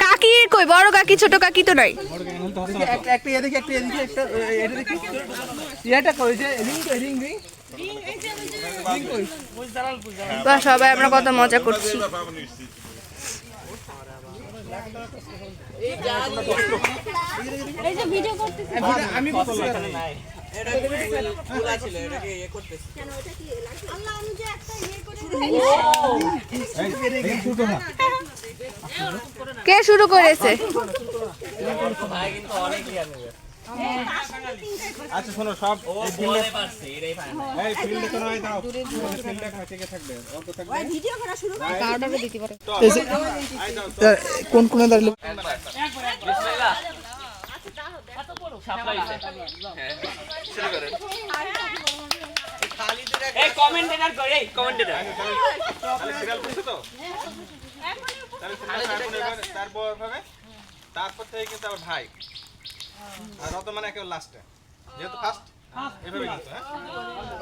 কাকি কই বড় কাকি ছোট কাকি তো নাই সবাই আমরা কত মজা করছি কে শুরু করেছে আচ্ছা শোনো সব কোন কোন দাঁড়িয়ে তারপর থেকে কিন্তু আবার ভাই আর অত মানে একেবারে লাস্টে যেহেতু ফার্স্ট এভাবে কিন্তু হ্যাঁ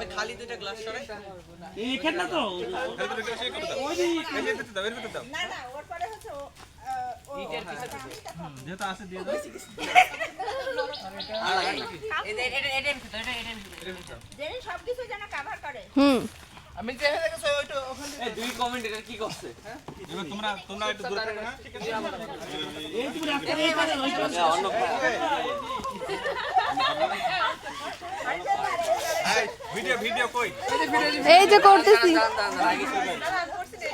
ওই খালি দুইটা গ্লাস সরে এইখানে না তো খালি দুইটা গ্লাস এই করে দাও ওই দিতে দাও এর ভিতর দাও না না ওর পরে হচ্ছে ইটের পিছে যেটা আছে দিয়ে দাও আর এটা দেন সব কিছু যেন কভার করে আমি যে হয়ে গেছে ওইটা ওখানে এই দুই কমেন্ট এটা কি করছে হ্যাঁ এবার তোমরা একটু দূরে থাকো না ঠিক আছে এই তুমি রাস্তা এই পারে অন্য ভিডিও কই এই যে করতেছি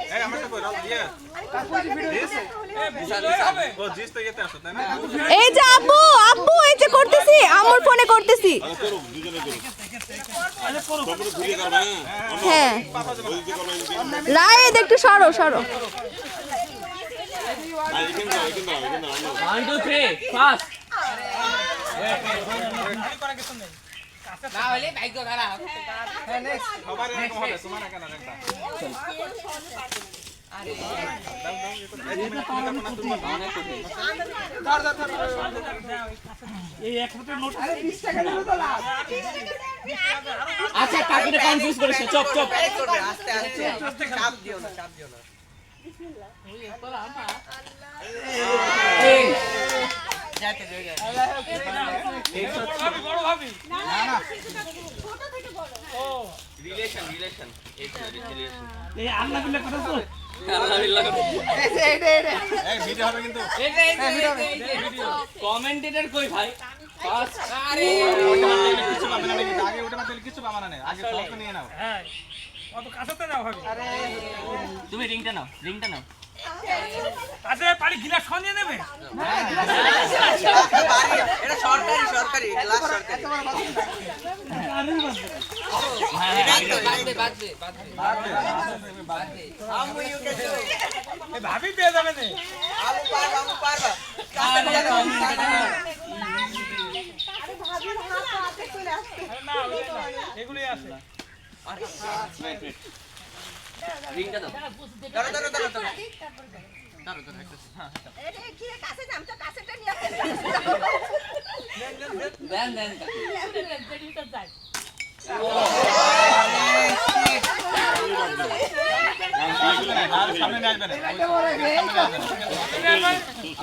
এই আমারটা কই রাও দিয়ে ও জিস তো এতে আসো তাই না এই যে আব্বু এই যে করতেছি আমার ফোনে করতেছি করো দুজনে করো করো ভিডিও করবে হ্যাঁ লাই একটু সরো I can go. 1 2 3 ফাস্ট না হলে ভাগ্য খারাপ হ্যাঁ নেক্সট সবার এরকম হবে তোমার কেন একটা আরে এই এক হাতে নোট আরে 20 টাকা দিলো তো লাভ আচ্ছা কাকুরে কনফিউজ করেছে চপ করবে আস্তে আস্তে চাপ দিও না বিসমিল্লাহ তোরা আমা আল্লাহ যাতে যাই এই ভাবি বড় ভাবি না ছোট থেকে বড় ও রিলেশন এই আল্লাহ বিল্লাহ কথা তো আল্লাহ বিল্লাহ এই ভিডিও হবে কিন্তু এই ভিডিও কমেন্টেটর কই ভাই ফাস্ট আরে ওটা মারলে কিছু পাবে না নাকি আগে ওটা মারলে কিছু পাবে না আগে সব নিয়ে নাও হ্যাঁ অত কাছেতে যাও ভাবি আরে তুমি রিংটা নাও আচ্ছা পানি গিলাস সনিয়ে নেবে এটা সরকারি গ্লাস সরকারি বাদবে আমু ইউ ক্যান ডু এই ভাবি পেয়ে যাবে না আমু পারবা আরে ভাবির হাত হাতে চলে আসছে না এগুলোই আছে রিংটা দাও দাঁড়া এটা কি কাছে নাম তো কাছেটা নিয়ে আসছে দেন সামনে নিয়ে আসবে না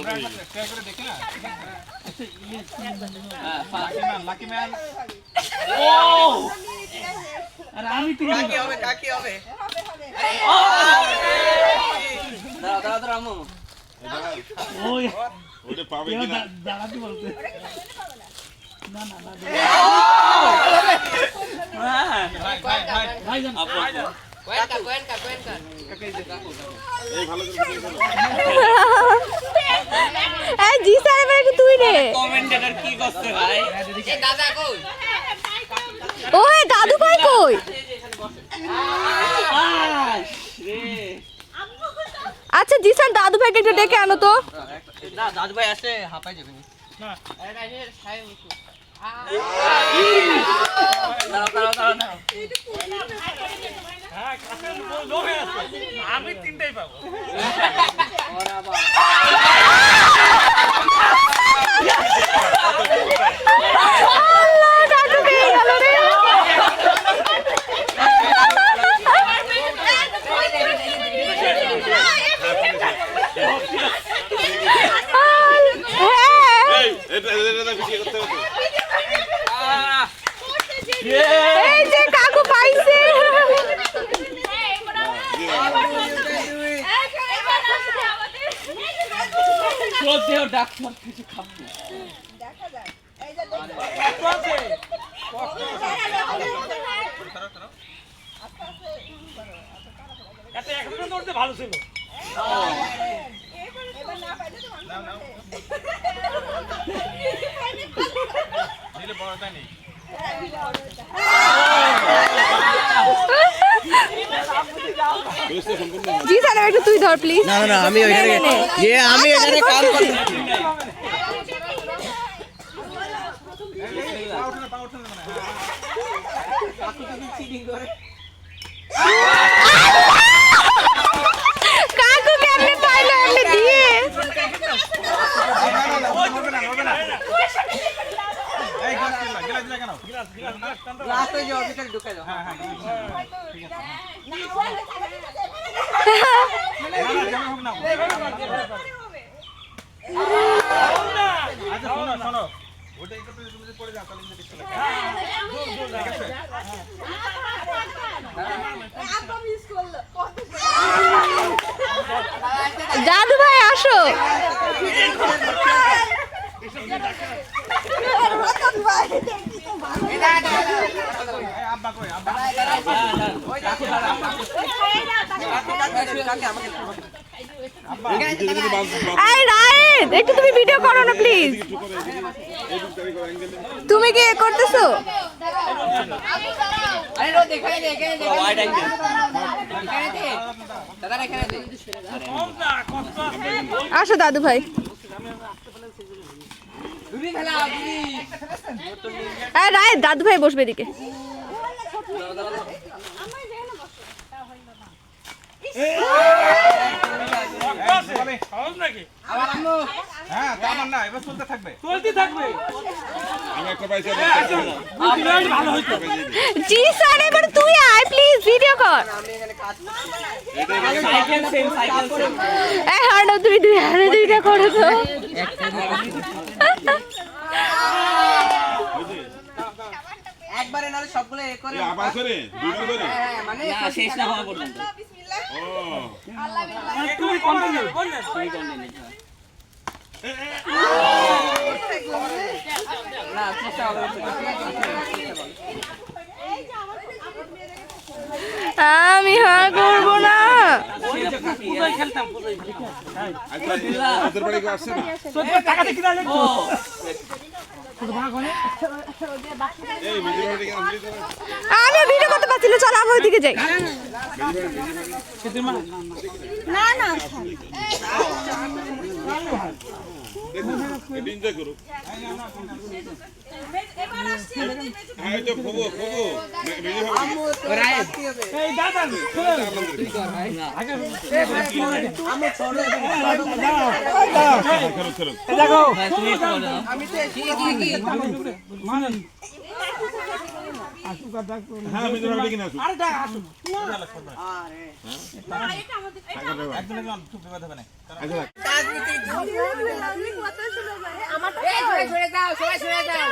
আমরা ট্রাই করে দেখি না লাকি ম্যান ও আরে আমি তুই কাকি হবে দাঁড়া আম্মু ওই ওটা পাবে কিনা দাঁড়াতে বলতে ভাই জান কোয়েনকা এই ভালো করে বুঝে এই জি স্যার এবারে তুই রে কমেন্টেটর কি করছে ভাই এই দাদা কই ওই দাদু ভাই কই আচ্ছা জি স্যার দাদু ভাইকে একটু ডেকে আনো তো না দাদু ভাই আসে হাঁপাই যাবে না আরে না এটা ছাই মুকু দাঁড়াও হ্যাঁ কাছে লোভে আছে আমি তিনটাই পাবো এই এটা ভিডিও করতে হবে এই যে কাকু পাইছে এটা একজন করতে ভালো ছিল দিলে বড়টা নেই বুঝতে সম্পূর্ণ জি স্যার একটু তুই ধর প্লিজ না না আমি ওইখানে আমি এখানে কাম করতে পা উঠে না কাকু কেমনে পাইলো এমনি দিয়ে এই গ্লাস দিলা কেন গ্লাস ওই যে ভিতরে ঢুকে দাও হ্যাঁ হ্যাঁ আচ্ছা শোনো শোনো ওটা একটু তুমি যদি পড়ে যাও তাহলে কিন্তু চলে ঠিক আছে দাদু ভাই আসো এই আব্বা কই আব্বা এই রায়েদ একটু তুমি ভিডিও করো না প্লিজ তুমি কি এ করতেছো আরে রো দেখাই দে এখানে দে ওয়াইড অ্যাঙ্গেল এখানে দে দাদা এখানে দে আসো দাদু ভাই দুবি খেলা দুবি এই রায়েদ দাদু ভাই বসবে এদিকে সহজ নাকি আবার আম্মু হ্যাঁ তা আমার না এবার চলতে থাকবে চলতে থাকবে আমি একটা পাইছি ভালো হইতো জি স্যার এবার তুই আয় প্লিজ ভিডিও কর আমি এখানে কাজ সাইকেল সেম এই হাঁটো তুমি দুই হাতে দুইটা করো তো একবারে নালে সবগুলো এ করে আবার করে দুটো করে হ্যাঁ মানে শেষ না হওয়া পর্যন্ত ও তুমি কন্টিনিউ বললেন না চেষ্টা হবে আমি হ্যাঁ করবো না পুজোয় খেলতাম পুজোয় আচ্ছা ওদের বাড়ি কেউ আসছে না টাকা দিয়ে কিনা ও এই ভিডিও বাড়ি কেন ভিডিও করে আমি ভিডিও করতে পারছি না চল আমি ওইদিকে যাই না না দেখুন এটা এনজয় করুক হ্যাঁ তো ফুবু ভিডিও হবে এই দাদা চলো দেখো আমি তো কি হ্যাঁ ভিডিও বাড়ি কিনা আসুক আরে দাদা আসুন আরে একদিন খুব বিপদ হবে না সরে দাও সবাই সরে দাও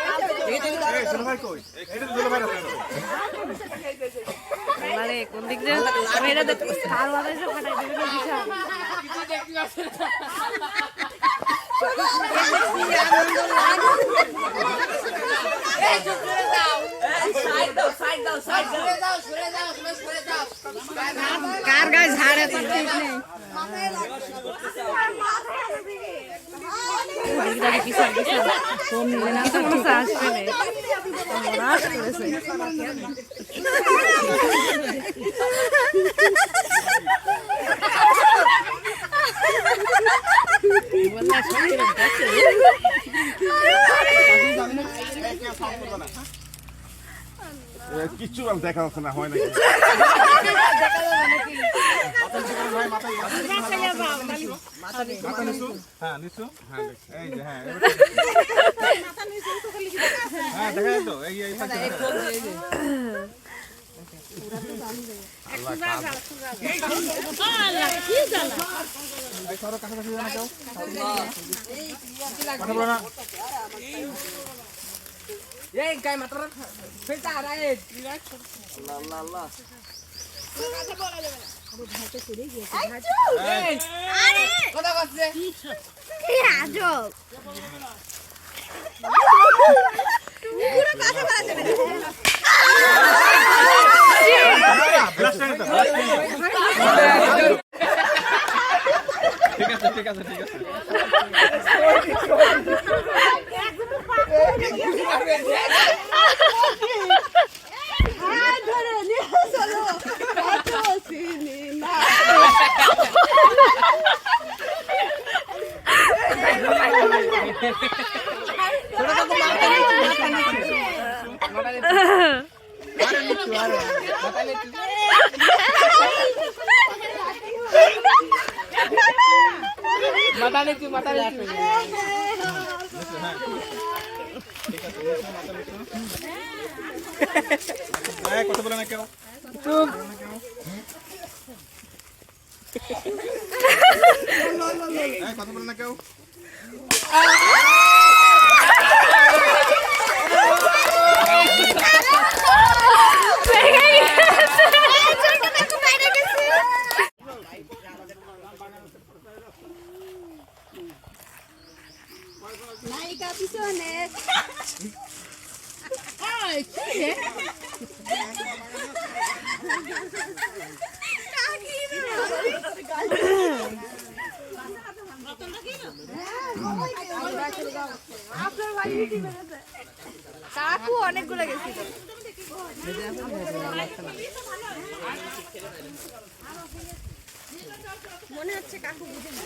এই ছোট ভাই কই এটা তো ছোট ভাই আছে আরে কোন দিক দিয়ে মেয়েরা দেখতে কার ওয়ালে সব কাটাই দেবে না বিশাল কিছু দেখতে পাচ্ছি না কার গায়ে ঝাড়ে তো ঠিক নেই কিচ্ছু দেখা যাচ্ছে না হয় নাকি মাথা নিচু হ্যাঁ নিচু হ্যাঁ এই যে হ্যাঁ হ্যাঁ দেখা যায় তো এই ঠিক আছে কথা বলে না কেউ কথা বলে না কেউ নায়িকা পিছনে কাকু অনেকগুলো গেছিল মনে হচ্ছে কাকু বুঝে না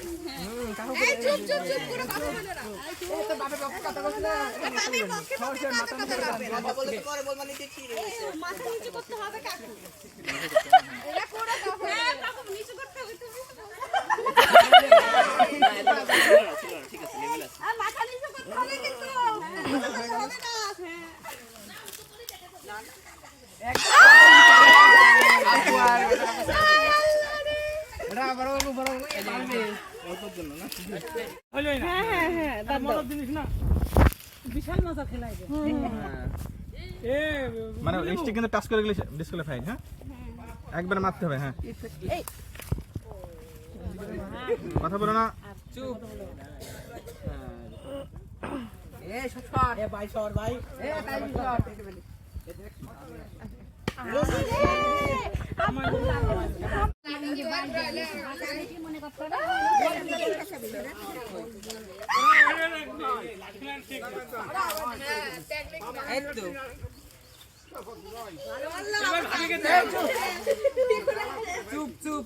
চুপ চুপ চুপ করে কথা বলে না ও তো বাপের পক্ষে কথা বলছ না বাপের পক্ষে কথা বলতে পরে বল মানে দেখি রে মাথা নিচু করতে হবে কাকু এরা করে দাও হ্যাঁ কাকু নিচু করতে হবে তুমি ঠিক আছে লেভেল আছে আর মাথা নিচু করতে হবে কিন্তু হবে না মানে স্টিক কিন্তু টাচ করে গেলে ডিসক্বালিফাইড হ্যাঁ একবার মারতে হবে হ্যাঁ কথা বলো না চুপ এ শট এ ভাই শট ভাই এ তাই শট আমার মনে করতে চুপ চুপ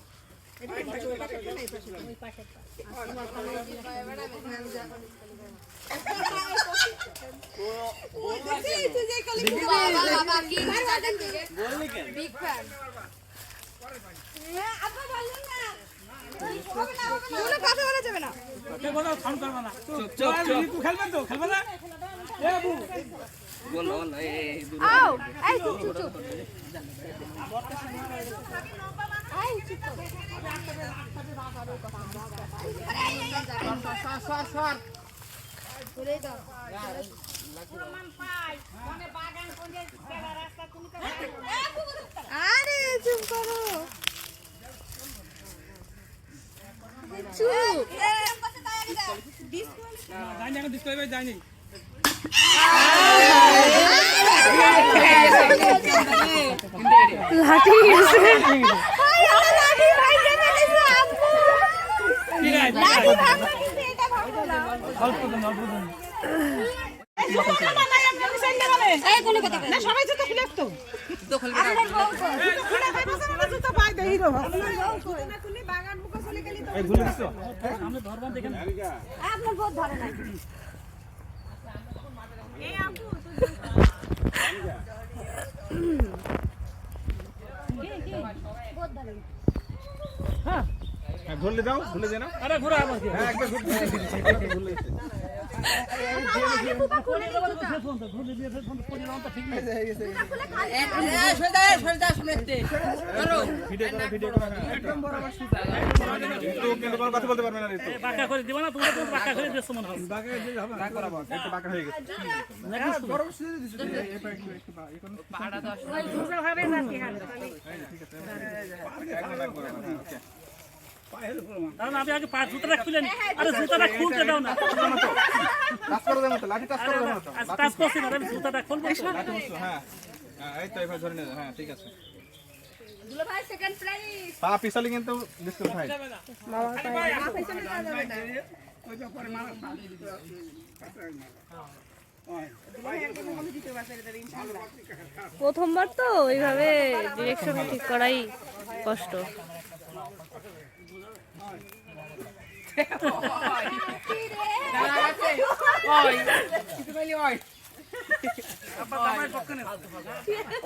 কথা বলা যাবে না খেলবেন তো খেলবে না আও এই চুপ চুপ চুপ আই চুপ সর সর বলে দাও প্রমাণ পাই মানে বাগান কোন যে রাস্তা তুমি তো আরে চুপ করো চুপ জানি এখন ডিসক্লেমার জানি লাঠি গেছে হাই আমার লাঠি ভাই কেন দিছো আব্বু লাঠি ভাঙছে এটা ভাঙলো না অল্প দিন এই কোন কথা না সবাই জুতো খুলে তো জুতো খুলবে না খুলে পাইছো না জুতো পাই দেই রো না খুলে বাগান মুখ চলে গেলি তো এই ভুলে দিছো সামনে ধরবান দেখেন আপনার বহুত ধরে না এই আব্বু হ্যাঁ হ্যাঁ ধরলে দাও, ধরলে দে না। আরে ঘোরা আবার কি হ্যাঁ একবার ঘুরতে ধরলে ঘুরে দিয়ে ফোন করে নাও ঠিক নেই ভিডিও করো একদম বরাবর সুতা। তো কিন্তু কোনো কথা বলতে পারবে না রে তো। বাঁকা করে দিবা না তোমরা তো বাঁকা করে দিছো মনে হয় বাঁকা দিয়ে হবে না করাবো, একটু বাঁকা হয়ে গেছে। বরাবর সুতা দিছো এই পা একটু পাড়া দাও। ওই ঘুরে হবে না কি হাল ঠিক আছে একদম লাগবে না। ওকে তাহলে আমি আগে পা জুতাটা খুলে নি আরে জুতাটা খুলতে দাও না টাচ করে দাও, লাঠি টাচ করে দাও তো। টাচ করছি না আমি জুতাটা খুলবো তো। লাঠি বসো, হ্যাঁ হ্যাঁ এই তো এবার ধরে নে, হ্যাঁ ঠিক আছে। দুলা ভাই সেকেন্ড প্রাইজ পা পিছালে কিন্তু বিস্কুট খাই। প্রথমবার তো ওইভাবে ডিরেকশন ঠিক করাই কষ্ট।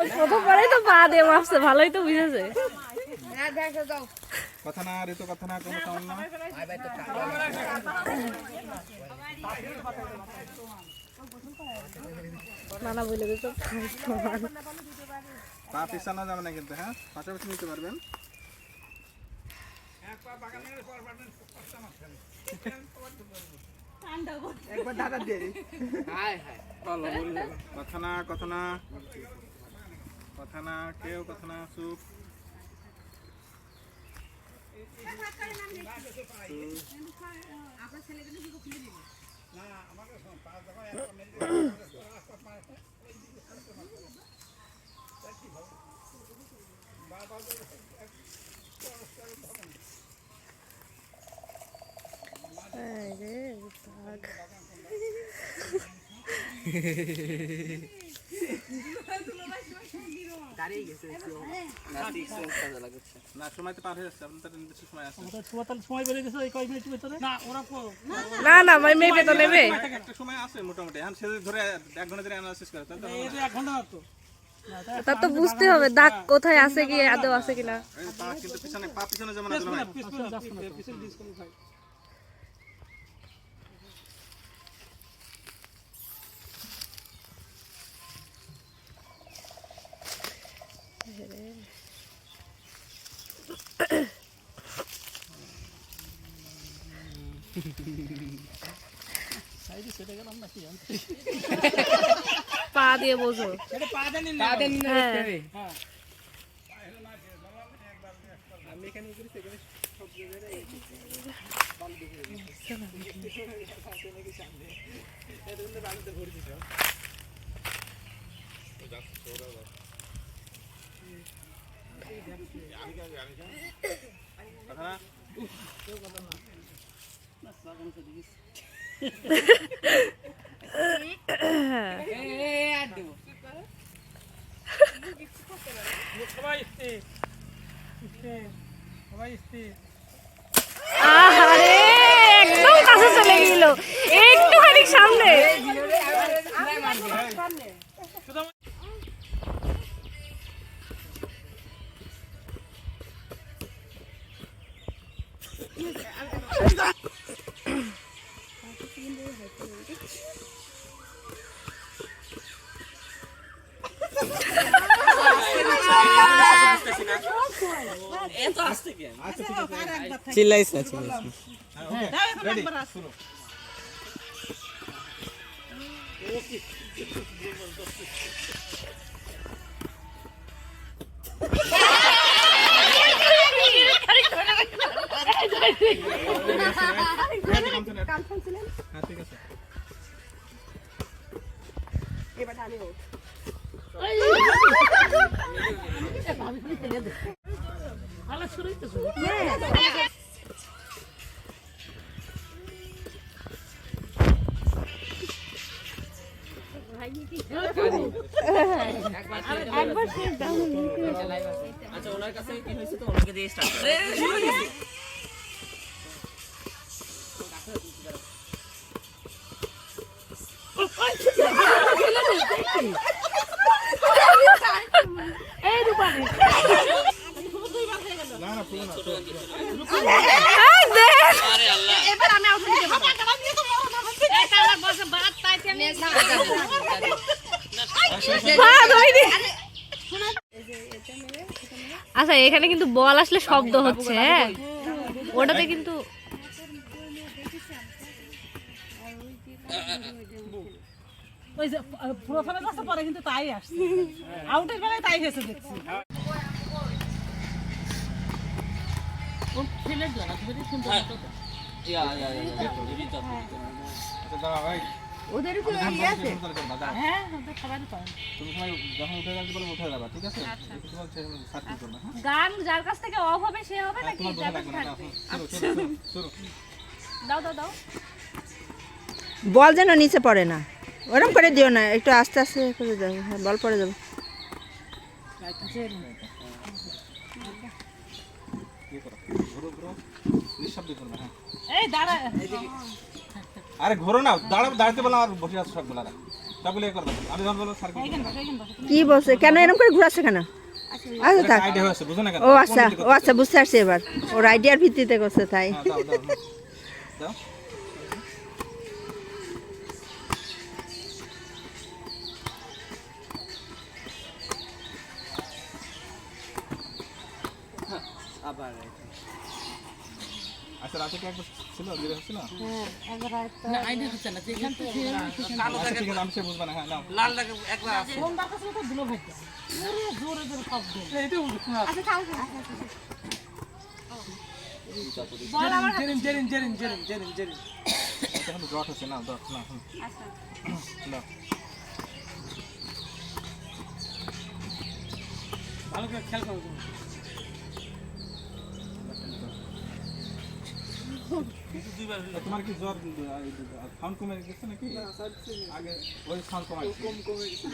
ওই প্রথমবারেই তো পা দিয়ে মাপছে, ভালোই তো বুঝেছে। কথা না রে তো কথা না, কোনো সাউন্ড না। নানা বলে দিত পা পিছানো যাবে না কিন্তু, হ্যাঁ পাশাপাশি নিতে পারবেন। একবার দাদা দিয়ে দিই। কথা না কথা না কথা না, কেউ কথা না, চুপ। না সময় তো পার হয়ে যাচ্ছে, আপনার তো নির্দিষ্ট সময় আছে। সময় বেড়ে গেছে এই কয়েক মিনিটের ভিতরে না ওরা না না মেপে তো নেবে, একটা সময় আছে মোটামুটি, এখন সে যদি ধরে 1 ঘন্টা ধরে অ্যানালাইসিস করে তাহলে তো হবে না। 1 ঘন্টা তো তার তো বুঝতে হবে দাগ কোথায় আছে কি আদৌ আছে কিনা। এই পা কিন্তু পিছনে, পা পিছনে যেমন আছে ভাই। পিছনে ডিসকোয়ালিফাই পা দিয়ে বোঝো, এটা পা দেন পা দেন না হ্যাঁ। হবে। কথা না আর দেব। সবাই স্থির সবাই স্থির আরে একদম কাছে চলে গেল, একটুখানি সামনে। এত আসতে কেন চিল্লাইছ না, চিল্লাইছ না। রেডি শুরু। হ্যাঁ ঠিক আছে। এবার আমি হোক ভালো শুরুই তো একবার শেষ দাও। আচ্ছা ওনার কাছে কি হয়েছে তো ওনাকে দিয়ে স্টার্ট করে এই রূপালি আরে আল্লাহ এবার আমি আউট হয়ে যাব এটা আমার বসে বাত পাইতে আমি আচ্ছা এখানে কিন্তু বল আসলে শব্দ হচ্ছে, হ্যাঁ ওটাতে কিন্তু ওই যে প্রথমে যাচ্ছে পরে কিন্তু তাই আসছে, আউটের বেলায় তাই হয়েছে দেখছি। ও ফেলে দিল না, তুমি সুন্দর মতো ইয়া ওদের কি ইয়ে আছে হ্যাঁ ওদের সবারই করে। তুমি সবাই যখন উঠে যাবে বলে উঠে যাবা, ঠিক আছে? একটু তোমার সার্কেল করবে, হ্যাঁ? গান যার কাছ থেকে অফ হবে সে হবে নাকি তোমার বোঝা লাগবে না, শুরু। দাও দাও দাও বল যেন নিচে পড়ে না, ওরকম করে দিও না, একটু আস্তে আস্তে করে দাও, হ্যাঁ বল পড়ে যাবে। ঘুরো, নিঃশব্দে করবে, হ্যাঁ। এই দাঁড়া, আরে ঘোরো না, দাঁড়াতে বললাম আর বসে আছে সবগুলা সবগুলো করবে। আমি যখন বলবো সার্কেল কি বলছে, কেন এরকম করে ঘুরাচ্ছে কেন? আচ্ছা থাক। আইডিয়া হয়েছে, বুঝো না কেন? ও আচ্ছা বুঝতে পারছি এবার, ওর আইডিয়ার ভিত্তিতে করছে তাই। হ্যাঁ, দাও দাও। আবার আচ্ছা রাতে কি একবার ছিল, দিলে হচ্ছিল? না আইডিয়া হচ্ছে না, যেখান থেকে কালো আচ্ছা দাগে ঠিক আছে, আমি সে বুঝবো না, হ্যাঁ নাও। লাল দাগে একবার আছে ফোন বাতাস তো দুলো ভাইটা জোরে জোরে শব্দ। আচ্ছা, এখন জট হচ্ছে, নাও দাও, নাও, নাও। ভালো করে খেয়াল করো তুমি। তোমার কি জ্বর সাউন্ড কমে গেছে নাকি? আগে ওই সাউন্ড কমে গেছে।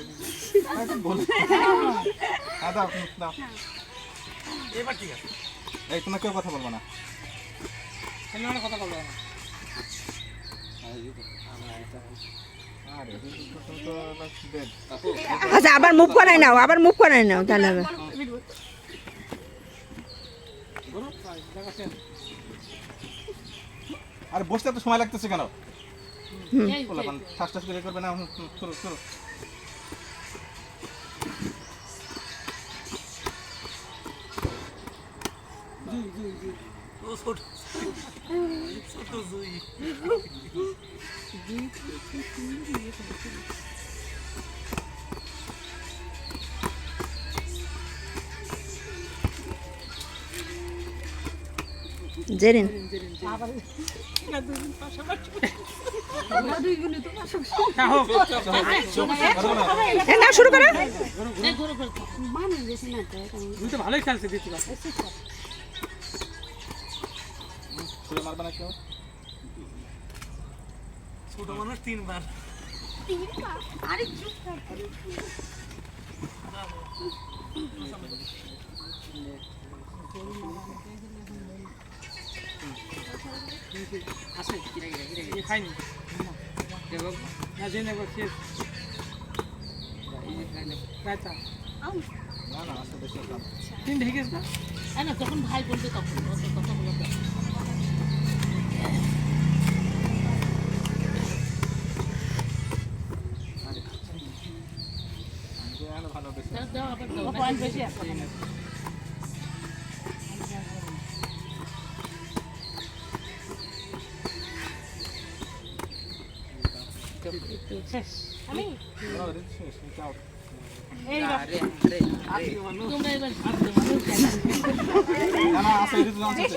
হ্যাঁ দাও দাও। এবার ঠিক আছে, এই তোমার কেউ কথা বলবো না। খেলোয়াড় কথা বলবো না। আরে তুমি তো dead। আচ্ছা আবার মুভ করাই নাও, তাহলে হবে। আরে বসতে এত সময় লাগতেছে কেন? বললাম ঠাস ঠাস করে করবে না, শুরু। ও ছোট ছোট জুই জেরিন না শুরু করো। তুই তো ভালোই খেলছে দিচ্ছি শুরু মারবে না কেউ? ছোট মানুষ তিনবার আছে খাইনি না জেনে একবার খেয়ে রায়তা না আসতে বেশি দাম। তিনটে হয়ে গেছে না, না যখন ভাই বলবে তখন কথা বলবে। ভালো বেশি। দাও আবার দাও, পয়েন্ট বেশি আছে। আমি তোমরা এবার না আছে,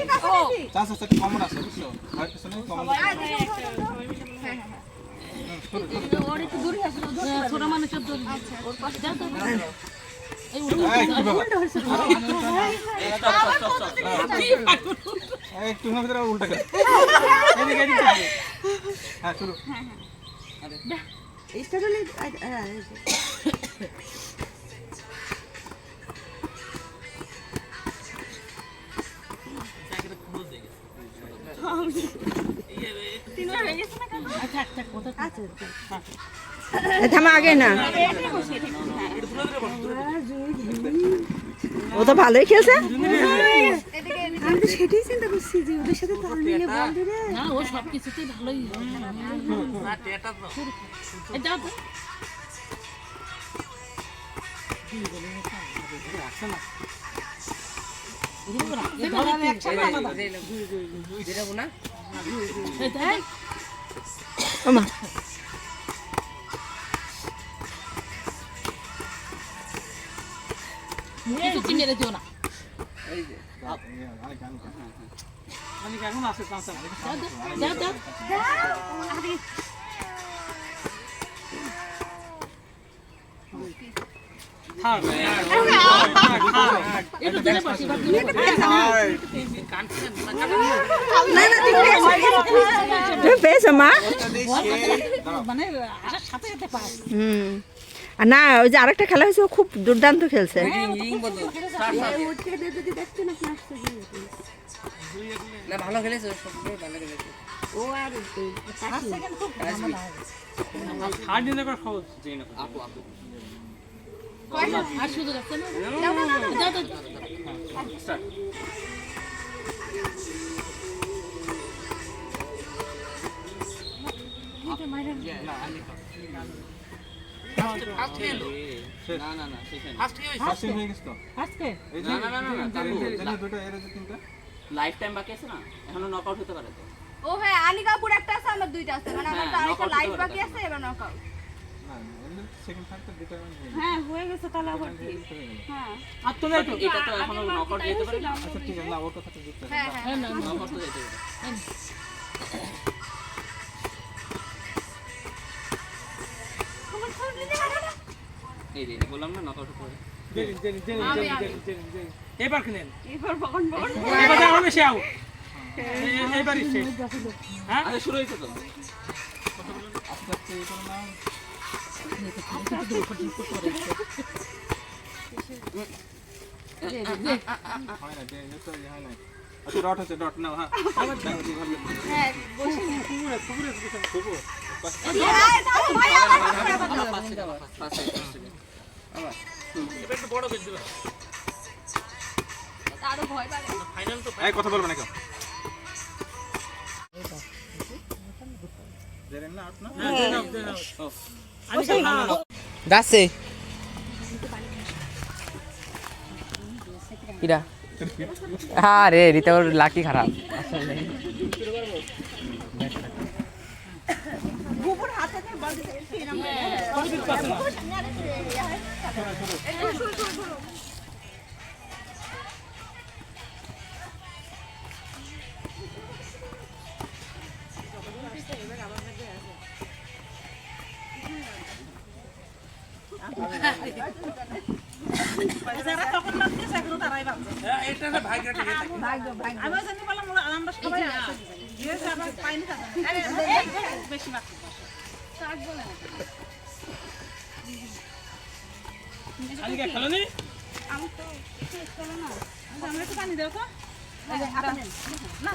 এটা তো চান্স আছে, কমন আছে, বুঝছো? আর কিছু নেই, কমন আছে। ছোট মানুষের দৌড় ওর পাশে যাও তো। এই এই কি ব্যাপার? এই স্টপ এই একটু না ভিতরে উল্টা করে। হ্যাঁ শুরু। থামা আগে না, ও তো ভালোই খেলছে। আমি তো সেটাই চিন্তা করছি যে ওদের সাথে তাল মিলে বল দেবে। না ও সব কিছুতেই ভালোই ওমা কিছু মেরে দিও না এখন আছে চাচা যা যা একটু ধরে বসি না না তুমি পেয়েছো মা? মানে আসার সাথে সাথে পাস আর না ওই যে আরেকটা খেলা হয়েছে ও খুব দুর্দান্ত খেলছে। যদি দেখতে না আসতে না ভালো খেলেছে সবগুলো ভালো খেলেছে ও আর হার দিনে করে খবর আপু আপু আর শুধু যাচ্ছে না যা যা না না না সেখানে ফার্স্ট হয়ে গেছে তো আজকে এই না না না না যে দুটো এর যে তিনটা লাইফ টাইম বাকি আছে না এখনো নকআউট হতে পারে তো ও হ্যাঁ আনিকাপুর একটা আছে আমার দুইটা আছে মানে আমার তো আরেকটা লাইভ বাকি আছে এবার নকআউট না এমনি সেকেন্ড থার্ড তো ডিটারমাইন হয়ে হ্যাঁ হয়ে গেছে তাহলে আবার কি হ্যাঁ আর তো নাই তো এটা তো এখনো নকআউট যেতে পারে না আচ্ছা ঠিক আছে না ওর কথা তো যুক্ত আছে হ্যাঁ হ্যাঁ নকআউট তো যেতে পারে এই যে বললাম না নকআউট হতে পারে এবার খেলেন এবার বকন বকন এবার যা হবে সে আউট এইবারই সে আরে শুরু হয়েছে তো আস্তে আস্তে এই করে না হয় না যে তো হয় না আচ্ছা ডট আছে ডট নাও হ্যাঁ হ্যাঁ বসে খুব হ্যাঁ দাও ভাই আমার ফার্স্ট আবার এবার একটু বড় করে দিবা আরো ভয় পাবে ফাইনাল তো এই কথা বলবে না কেউ জেরেন না আউট না যাচ্ছে কিরা আরে রিতা ওর লাকি খারাপ গোবর হাতে নিয়ে বল দিতে এরকম যারা তখন লাগতেছে এখন তারাই ভাবছে এটা না ভাগ্য ঠিক আছে ভাগ্য ভাগ্য আমি জানি বললাম আমরা সবাই আছে যে আমরা পাইনি তা আরে বেশি মাত্র কাজ বলে না আজকে খেলনি আমি তো চলো না আমরা একটু পানি দাও তো না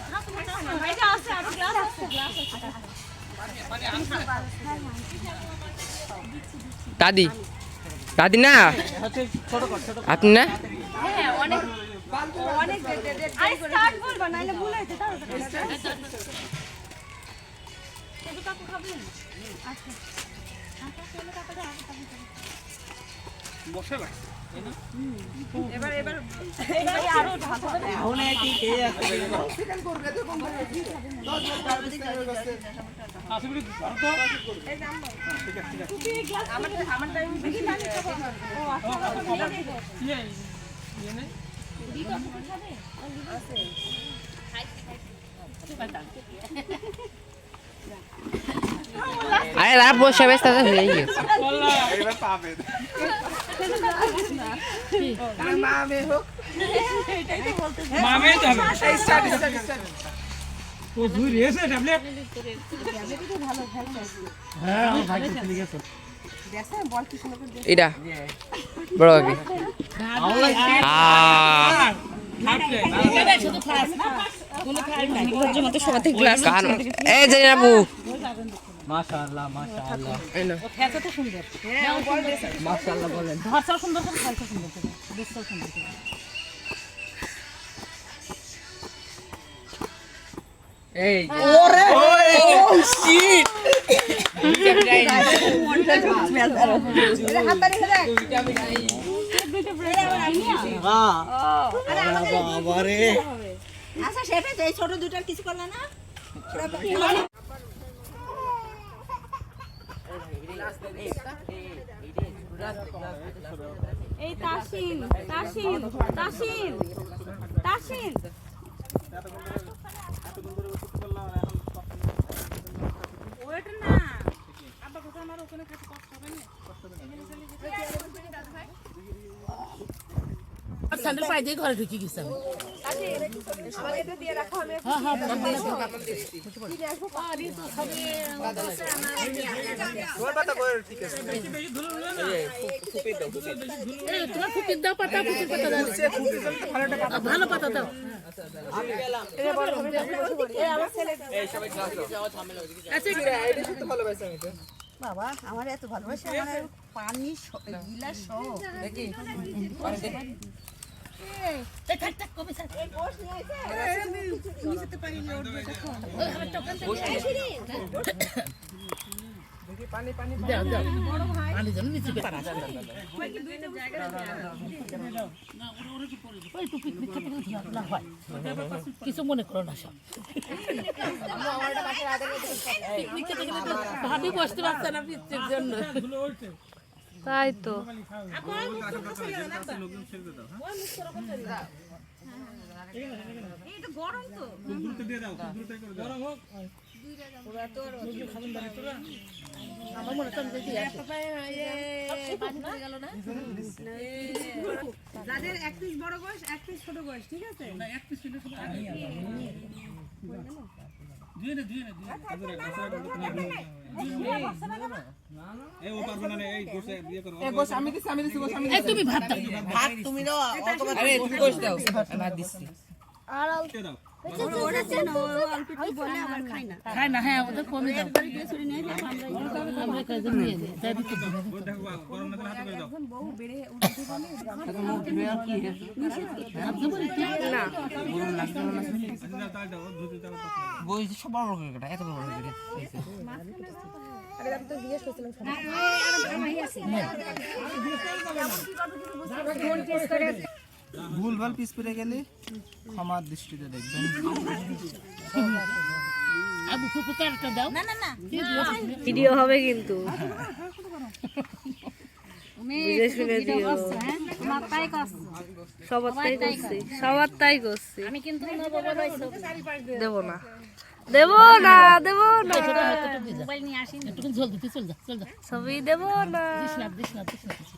ভাই যা আছে আর গ্লাস আছে দাদি দাদি না আপনি না হ্যাঁ অনেক অনেক আই স্টার্ট করব নাইলে ভুল হইছে তাও তো কাকু খাবেন আচ্ছা বসে লাগছে এবার এবার আরো ঢাকা দেবে তাহলে কি খেয়ে আছে আসলে তো আমার আমার টাইম বেশি লাগে ও ইয়ে ইয়ে নে আরে রাত বসে ব্যস্ত হয়ে গেছে এবার পাবে মামে যাবে ও দুই রেসে ট্যাবলেট হ্যাঁ আমার ভাই চলে গেছে এটা বড় কি শুধু ফার্স্ট না কোনো ফার্স্ট নাই ওর জন্য তো সবার থেকে গ্লাস কান এই যে আপু মাশাআল্লাহ মাশাআল্লাহ ও খেলছে তো সুন্দর হ্যাঁ ও বল দিয়েছে মাশাআল্লাহ বলেন ধরছাও সুন্দর করে খেলছে সুন্দর করে দেখছাও সুন্দর করে এই ওরে ও শিট হাত ধরে দেখ বাবারে আচ্ছা সেটা তো এই ছোট দুটার কিছু করলা না এই তাসিন তাসিন তাসিন তাসিন ওটা না আব্বা কথা আমার ওখানে কাছে কষ্ট হবে না স্যান্ডেল পাই দিয়ে ঘরে ঢুকে গেছে তোমার ফুকির দাও পাতা ফুকির পাতা দাও ভালো পাতা দাও বাবা আমার এত ভালোবাসা আমার পানি গিলাস সহ দেখি কিছু মনে করো না সব ভাবি বসতে পারছে না পিচ্ছির জন্য তাই তো যাদের এক পিস বড় গোশ এক পিস ছোট গোশ ঠিক আছে তুমি ভাত দাও ভাত তুমি দাও আরে তুমি গোশ দাও আমি ভাত দিচ্ছি খায় না হ্যাঁ ওদের কমে দাও আমরা কাজে নিয়ে নিই তাই দিতে বই সব বড় বড় করে এত বড় বড় করে ভুলভাল পিস পেরে গেলে ক্ষমার দৃষ্টিতে দেখবেন আবু ফুপুকারটা দাও না না না ভিডিও হবে কিন্তু বুঝে শুনে দিও সবার তাই করছি সবার তাই করছি আমি কিন্তু দেব না দেব না দেব না মোবাইল নিয়ে আসি একটু জল দিতে চল যা সবই দেব না দিস না দিস না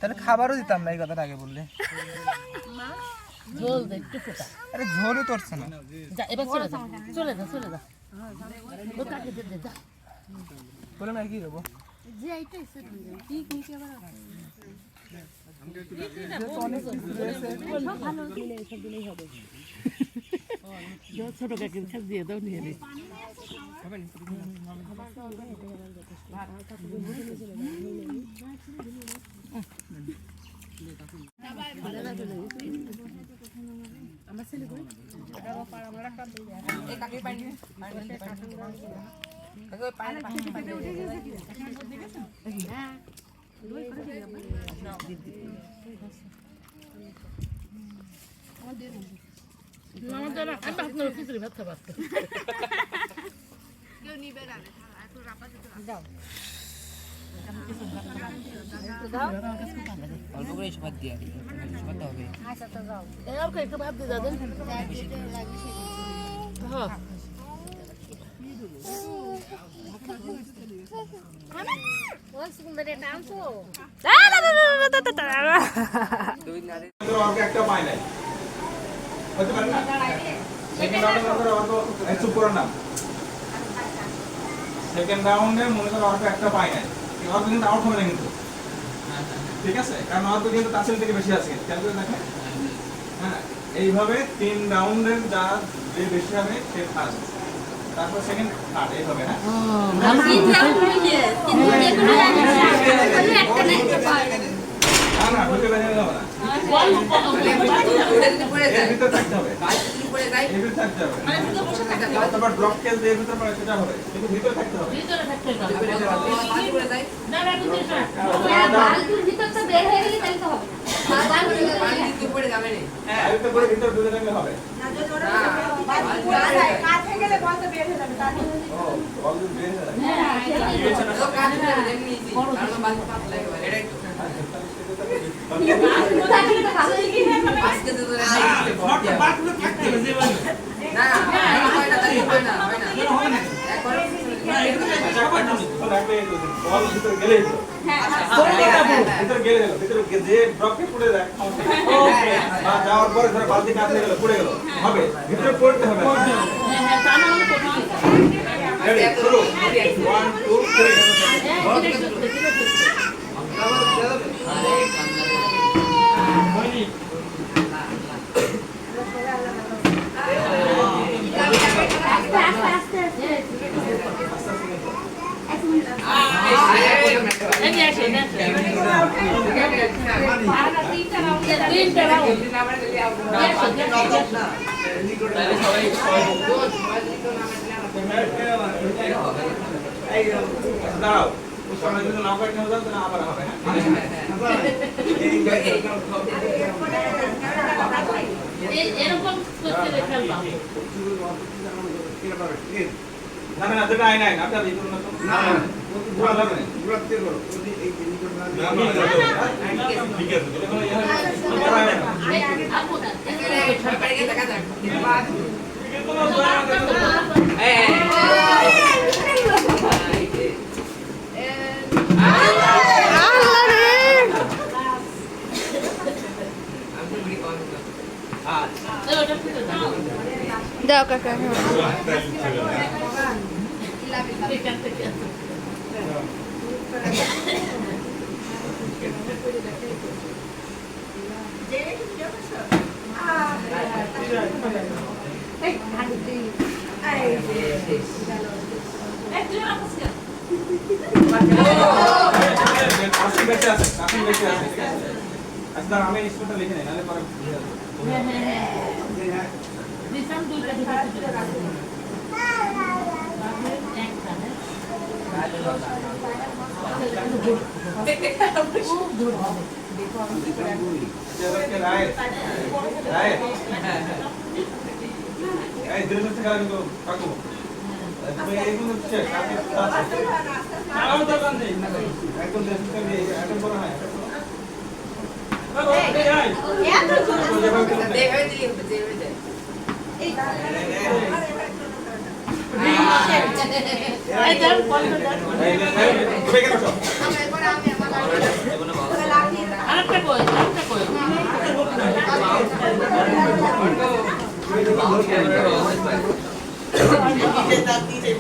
তাহলে খাবারও দিতাম না এই কথাটা আগে বললে জল দে একটু ফোটা আরে ঝোলও তোরছে না যা এবার চলে যা ও কাকে দে যা বলে না কি দেবো যে এইটাই সে ঠিক নিচে আবার ছোট কাকে দিয়ে দাও নিয়ে নে আমার ছেলে কই এই কাকে পানি অল্প করে সবাই দিয়ে সবাই তো হবে একটু ভাত দিয়ে দাও হ্যাঁ একটা পায় নাই হতে পারে না সেকেন্ড রাউন্ডে চুপ করো না সেকেন্ড রাউন্ডে মনে করো অল্প একটা পায় নাই অল্প কিন্তু আউট হবে না কিন্তু ঠিক আছে কারণ অল্প কিন্তু তাসিল থেকে বেশি আছে খেয়াল করে দেখেন হ্যাঁ এইভাবে 3 রাউন্ডের যা যে বেশি হবে সে ফার্স্ট তারপর সেকেন্ড থার্ড এইভাবে হ্যাঁ না না ঢুকে বের হলে হবে না এর ভিতরে থাকতে হবে এর ভিতরে থাকতে হবে তারপর ড্রপ কেস দিয়ে ভিতরে পড়ে সেটা হবে কিন্তু ভিতরে থাকতে হবে হ্যাঁ এর ভিতরে ভিতরে ঢুকে থাকলে হবে ও বল বের হয়ে এটাই বল ভিতরে গেলে ভিতরে গেলে ভিতরে যে ড্রপে পড়ে যায় যাওয়ার পরে ধরে বালতি কাছে গেল পড়ে গেল হবে ভিতরে পড়তে হবে রেডি শুরু দাঁড়াও সময় যদি না পাই তাহলে না আবার হবে এরকম করতে ফেলবা না না এটা আই নাই আপনারা এই করুন না না পুরো লাগবে না পুরো তে করো এই ঠিক আছে আপু না দাও কাকা কাশি বেঁচে আছে আচ্ছা আমি স্কুলটা লিখে নেই নালে পরে দিশাম দুইটা দিতে রায় এই দিন থেকে কিন্তু কাকু তুমি এইগুলো হচ্ছে কাকে আছে আমার দোকান নেই একদম দেশ থেকে একদম বড় হয় এত ছোট দেবে দিলি দেবে দে এই এই দাও বন্ধ দাও তুমি কেন বসো আরেকটা কই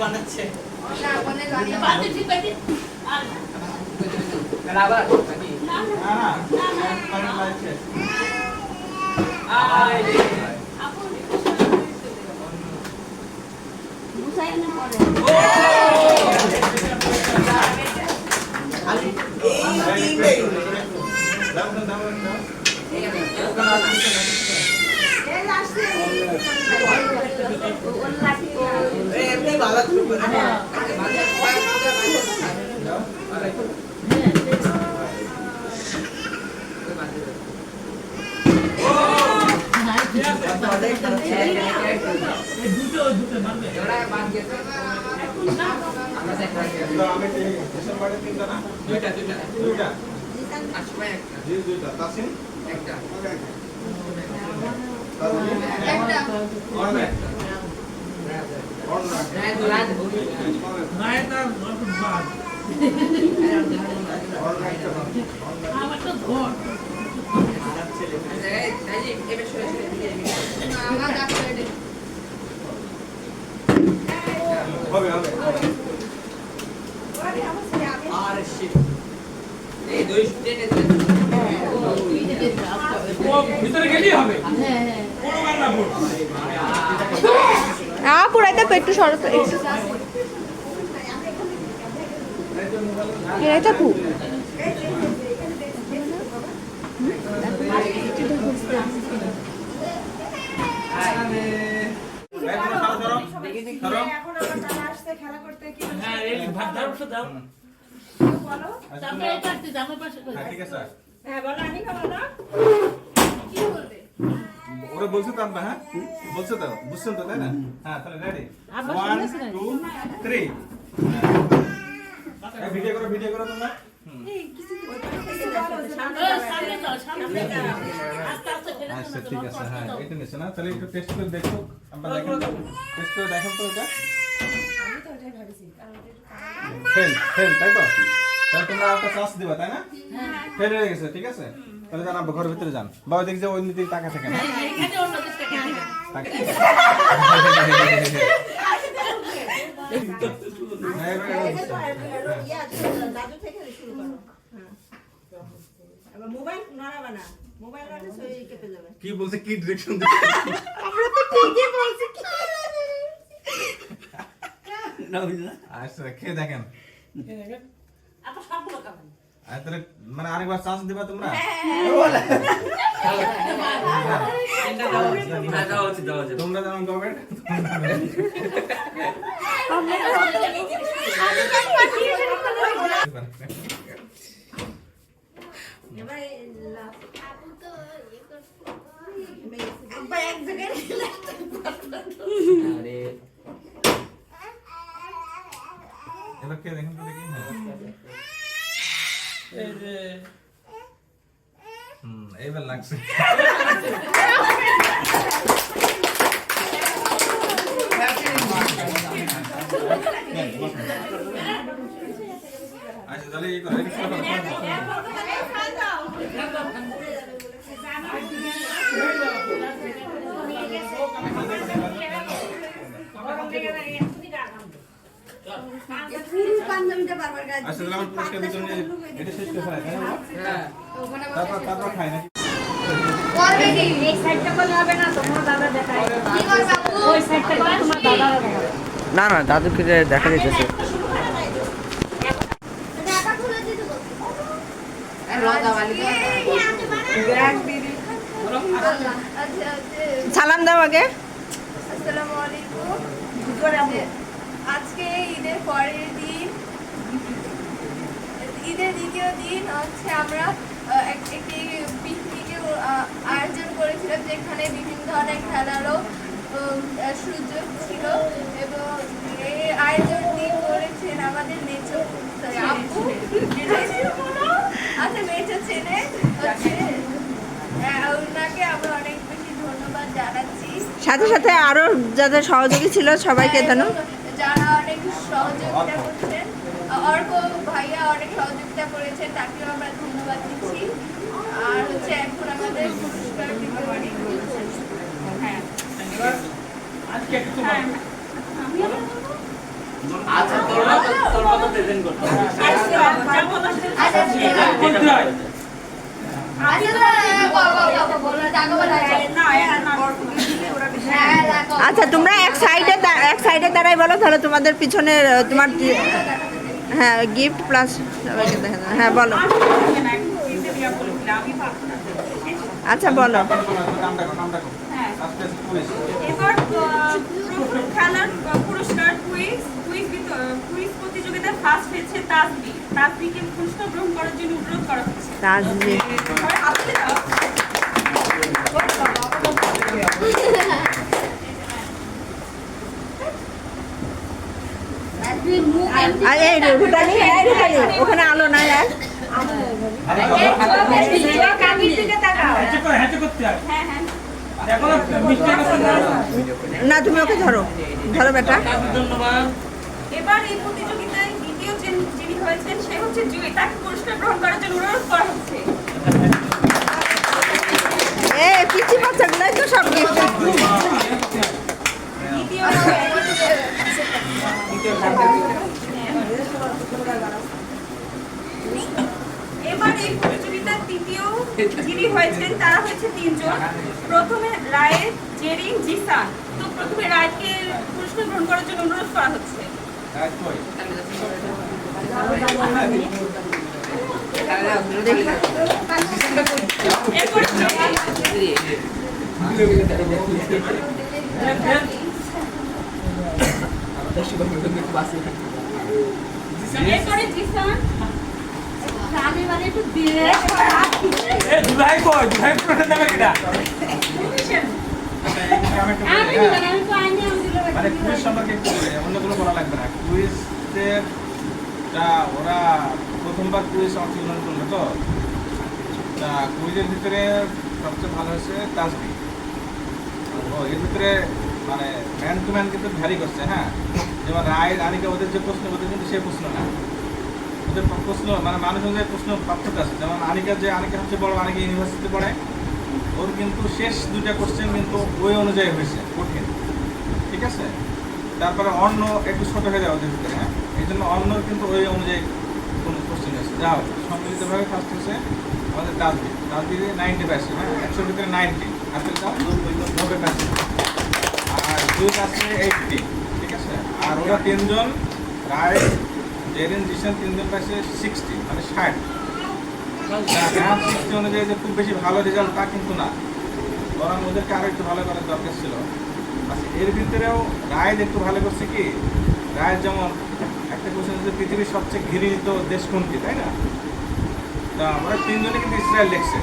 বানাচ্ছে বাতি ঠিক আছে আর আবার না না লাগছে আপু বুঝাই না পড়ে এমনি ভালো করে আমার তো ঘর হবে হবে আর শিট এই দুই টেনে ভিতরে গেলেই হবে হ্যাঁ পুরা দেখো একটু সরত দেখো হ্যাঁ এই ভাত দাও ওষুধ দাও তারপরে এটা একটু জামার পাশে করে ঠিক আছে হ্যাঁ বলো আমি খাবো না ওরা বলছে তো আমরা হ্যাঁ বলছে তো বুঝছেন তো তাই না হ্যাঁ তাহলে রেডি 1 2 3 ভিডিও করো তোমরা সামনে যাও সামনে যাও আস্তে আস্তে ফেলে আচ্ছা ঠিক আছে হ্যাঁ এটা নিছে না তাহলে একটু টেস্ট করে দেখো আমরা দেখেন টেস্ট করে দেখেন তো এটা ফেল তাই তো তাহলে তোমরা একটা চান্স দিবা তাই না ফেল হয়ে গেছে ঠিক আছে তাহলে জানা ঘরের ভিতরে যান বাবা দেখি যে ওই দিকে টাকা থাকে না এখানে অন্য দেশটা কেটে মোবাইল নড়াবা না মোবাইল রাখলে শরীর কেঁপে যাবে কি বলছে কি ডিরেকশন আমরা তো ঠিকই বলছি আচ্ছা খেয়ে দেখেন আপা সবগুলো খাবেন আর তাহলে মানে আরেকবার চান্স দিবা তোমরা তোমরা যেমন গভর্নমেন্ট এবার খেয়ে দেখেন তো দেখি এইবার লাগছে আচ্ছা তাহলে এই করে আচ্ছা তাহলে আমার পুরস্কার দিতে এটা শেষ করে ফেলাই হ্যাঁ তারপর খাই নাকি এই সাইডটা করলে হবে না তোমার দাদা দেখায় কি করবা ওই সাইডটা করে তোমার দাদা দেখায় না না দাদুকে দেখা যাইতেছে টাকা খুলে দিতে বল রোজা वाली ব্যাগ দিদি সালাম দাও আগে আসসালামু আলাইকুম আজকে ঈদের পরের দিন ঈদের দ্বিতীয় দিন হচ্ছে আমরা একটি পিকনিকের আয়োজন করেছিলাম যেখানে বিভিন্ন ধরনের খেলারও সুযোগ ছিল এবং এই আয়োজনটি করেছেন আমাদের মেচো আপু আচ্ছা মেচো ছেলে হচ্ছে ওনাকে আমরা অনেক বেশি ধন্যবাদ জানাচ্ছি সাথে সাথে আরো যাদের সহযোগী ছিল সবাইকে ধন্যবাদ যারা অনেক সহযোগিতা করছেন অর্ক ভাইয়া অনেক সহযোগিতা করেছেন তাকেও আমরা ধন্যবাদ দিচ্ছি আর হচ্ছে এখন আমাদের পুরস্কার বিতরণ হ্যাঁ আজকে একটু আচ্ছা তোর মতো প্রেজেন্ট করতে আচ্ছা তোমরা এক সাইডে দাঁড়াই বলো তাহলে তোমাদের পিছনে তোমার হ্যাঁ গিফট প্লাস সবাইকে দেখা যাবে। হ্যাঁ বলো আচ্ছা বলো এবার খেলার পুরস্কার কুইজ প্রতিযোগিতায় ফার্স্ট হয়েছে তাসবিকে পুরস্কার গ্রহণ করার জন্য অনুরোধ করা হচ্ছে তাজবি আর এই রুটানি ওখানে আলো নাই আর না তুমি ওকে ধরো বেটা এবার এই প্রতিযোগিতায় দ্বিতীয় যিনি হয়েছেন সে হচ্ছে জুই তাকে পুরস্কার গ্রহণ করার জন্য অনুরোধ করা হচ্ছে পিচি বাচ্চাগুলাই তো সব গিফট এবার এই প্রতিযোগিতার তৃতীয় যিনি হয়েছেন তারা হচ্ছে তিনজন প্রথমে রায়ের জেরিন জিসান তো প্রথমে রায়কে পুরস্কার পুরস্কার গ্রহণ করার জন্য অনুরোধ করা হচ্ছে। এরপরে জিসান একটু দিয়ে দুলাই কই দুলাই প্রশ্ন দেবে কিনা মানে কুইজ সম্পর্কে একটু অন্য কোনো বলা লাগবে না। কুইজটা ওরা প্রথমবার কুইজ অংশগ্রহণ করলো তো, তা কুইজের ভিতরে সবচেয়ে ভালো হয়েছে তাসবি। ও এর ভিতরে মানে ম্যান টু ম্যান কিন্তু ভ্যারি করছে। হ্যাঁ, যেমন রায় আনিকা ওদের যে প্রশ্ন ওদের কিন্তু সে প্রশ্ন না, ওদের প্রশ্ন মানে মানুষ অনুযায়ী প্রশ্ন পার্থক্য আছে। যেমন আনিকা হচ্ছে বড়, আনিকা ইউনিভার্সিটিতে পড়ে, ওর কিন্তু শেষ দুটা কোশ্চেন কিন্তু ওই অনুযায়ী হয়েছে কঠিন, ঠিক আছে। তারপরে অন্য একটু ছোটো হয়ে যায় ওদের ভিতরে। হ্যাঁ, এই জন্য অন্যর কিন্তু ওই অনুযায়ী কোনো কোশ্চেন আছে। যা হোক সম্মিলিতভাবে ফার্স্ট হয়েছে আমাদের তাজবি 90 পাইছে। হ্যাঁ, 100-র ভিতরে 90, আসলে তাও 90 পাইছে। আর দুই আছে 80, ঠিক আছে। আর ওরা তিনজন রায়, জেরিন, জিসান তিনজন পাইছে 60, মানে 60। 60 অনুযায়ী যে খুব বেশি ভালো রেজাল্ট তা কিন্তু না, বরং ওদেরকে আরও একটু ভালো করার দরকার ছিল। আচ্ছা, এর ভিতরেও রায় একটু ভালো করছে কি, রায় যেমন একটা কোশ্চেন হচ্ছে পৃথিবীর সবচেয়ে ঘৃণিত দেশ কোনটি, তাই না? তা আমরা তিনজনে কিন্তু ইসরায়েল লিখছে,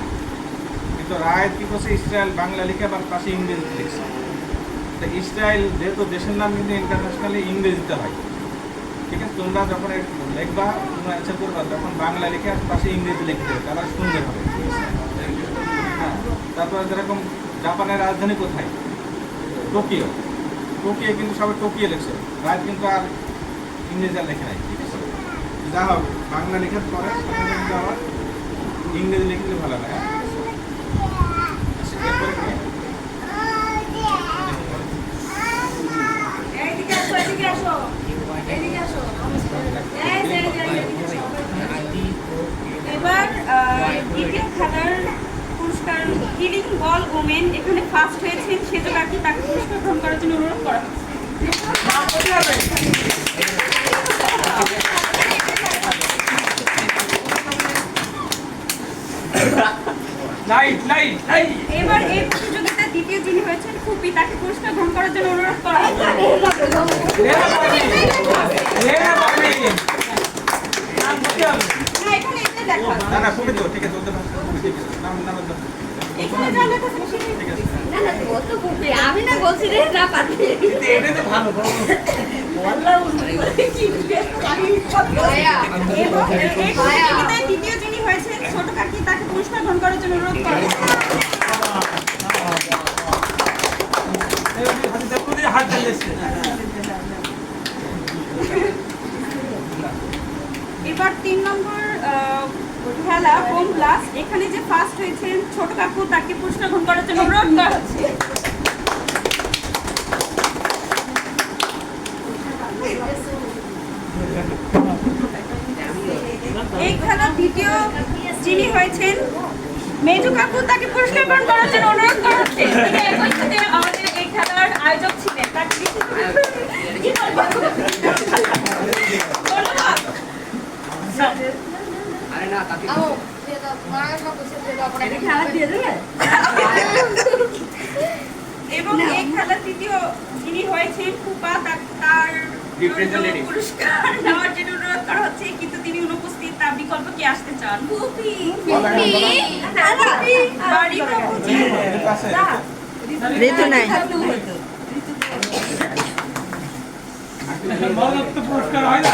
কিন্তু রায় কি করছে ইসরায়েল বাংলা লিখে আবার পাশে ইংরেজিতে লিখছে। তা ইসরায়েল যেহেতু দেশের নাম কিন্তু ইন্টারন্যাশনালি ইংরেজিতে হয়, ঠিক আছে। তোমরা যখন লিখবা, তোমরা অ্যান্সার করবা, তখন বাংলা লিখে আর পাশে ইংরেজি লিখতে হবে, তারা সুন্দর হবে। হ্যাঁ, তারপরে যেরকম জাপানের রাজধানী কোথায়, টোকিও। টোকিও কিন্তু সবাই টোকিও লিখছে, রাজ কিন্তু আর ইংরেজি আর লেখে নাই, ঠিক আছে। যা হোক, বাংলা লেখার পরে কিন্তু আবার ইংরেজি লিখলে ভালো হয়। এরপরে এবার দ্বিতীয় খেলার পুরস্কার হিলিং বল ওমেন, এখানে ফার্স্ট হয়েছেন সেজন্য আর কি তাকে পুরস্কার গ্রহণ করার জন্য অনুরোধ করা হচ্ছে। এবার এই প্রতিযোগিতার দ্বিতীয় যিনি হয়েছেন ফুপি, তাকে পুরস্কার গ্রহণ করার জন্য অনুরোধ করা হচ্ছে। না না, খুবই তো ঠিক আছে, ওদের ভাষা খুবই ঠিক আছে। নাম ঠিক আছে। আমি না বলছি রে না পারবি, এটা তো ভালো দ্বিতীয় যিনি হয়েছেন ছোট কাকি, তাকে পুরস্কার গ্রহণ করার জন্য অনুরোধ করা হচ্ছে। এবার 3 নম্বর খেলা হোম ক্লাস, এখানে যে ফার্স্ট হয়েছেন ছোট কাকু, তাকে পুরস্কার গ্রহণ করার জন্য অনুরোধ করা হচ্ছে। এই খেলার দ্বিতীয় যিনি হয়েছেন মেজু কাকু, তাকে পুরস্কার গ্রহণ করার জন্য অনুরোধ করা হচ্ছে। একই সাথে আমাদের এই খেলার আয়োজক ছিলেন, তাকে এবং এই খেলার তৃতীয় যিনি হয়েছেন ফুপা, তার পুরস্কার নেওয়ার জন্য অনুরোধ করা হচ্ছে, কিন্তু তিনি অনুপস্থিত। তার বিকল্প কি আসতে চান? ঋতু নাই। পুরস্কার হয় না।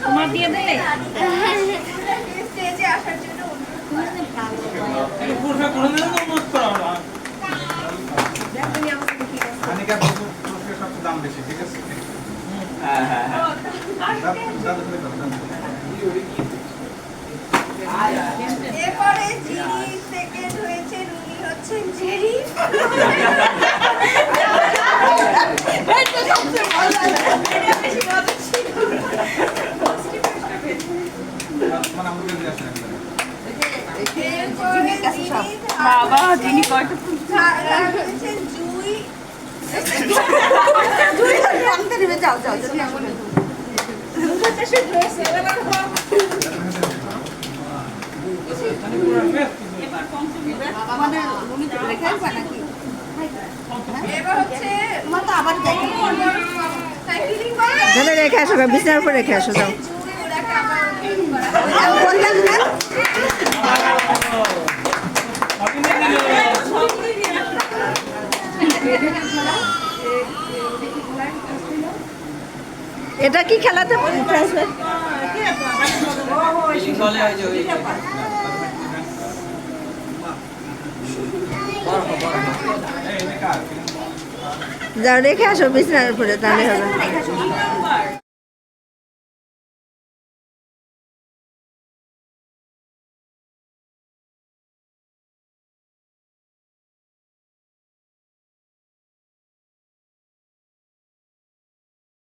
তোমার দিয়ে দেবে স্টেজে আসার জন্য পুরস্কার করে দিলে তো অনুরোধ করা হলো। আনিকা পুরস্কার সবচেয়ে দাম বেশি, ঠিক আছে। হ্যাঁ, এরপরে যিনি সেকেন্ড হয়েছেন উনি হচ্ছেন জেরি। এটা সবচেয়ে মজা ছিল। বাবা যিনি কয়টা হচ্ছে জুই জুই অন্ত দিবে যাও যাও যদি এমন মানে উনি রেখে আসবে নাকি এবার হচ্ছে মা তো আবার দেখো তাহলে রেখে আসো বিছানার উপর রেখে আসো যাও আমি বললাম না এটা কি খেলাতে প্রাইজ যাও রেখে আসো বিছানার উপরে তাহলে হবে